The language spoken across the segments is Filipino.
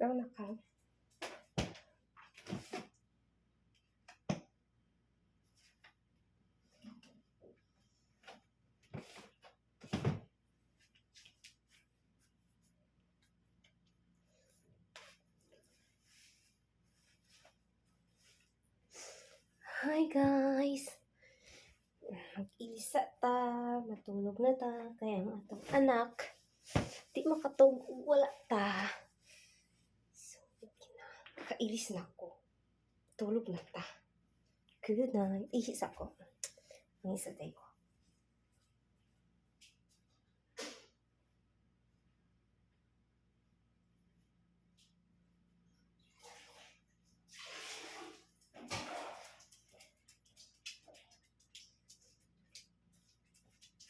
lang naka. Hi guys! Mag-isa ta, matulog na ta, kaya ang atong anak, di makatulog, wala ta. So, kailis na ako. Tulog na ta. Good night. Ihis ako. Ang isa tayo.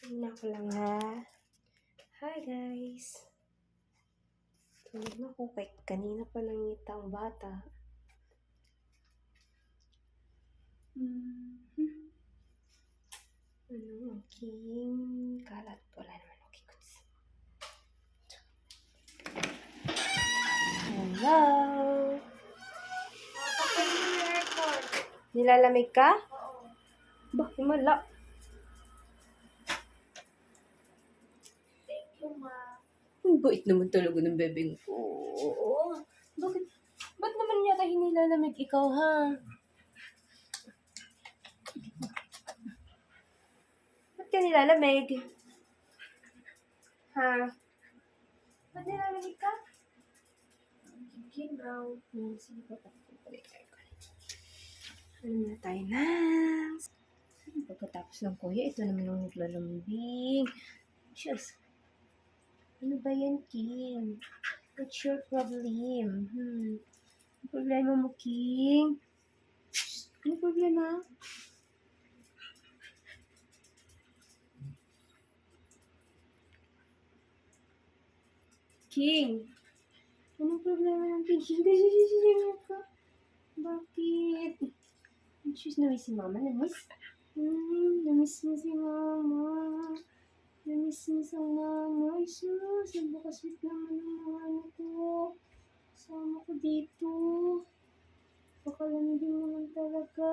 Tingnan ko lang ha. Hi guys. Tulog na ako kay kanina pa nangita ang bata. Ano, aking kalat. Wala naman okay goods. Hello. Nilalamig ka? Bah, himala. Ang bait naman talaga ng bebeng ko. Ba't naman yata hinilalamig ikaw, ha? Ba't ka nilalamig? Ha? Ba't nilalamig ka? Ginaw. Sige pa pa. Ano na tayo na? Pagkatapos ng kuya, ito naman ang naglalambing. Diyos. Ano ba yan, King? What's your problem? Ano problema mo, King? Ano problema? King! Anong problema ng King? Hindi ka. Bakit? Diyos, namiss si Mama? Namiss? Namiss mo si Mama. Namiss mo sa Mama. Ay, sus. Napakasweet naman ng mga anak ko. Sama ko dito. Pakalambing naman talaga.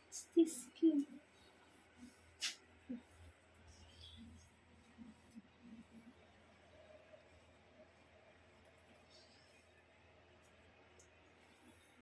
What's this, King?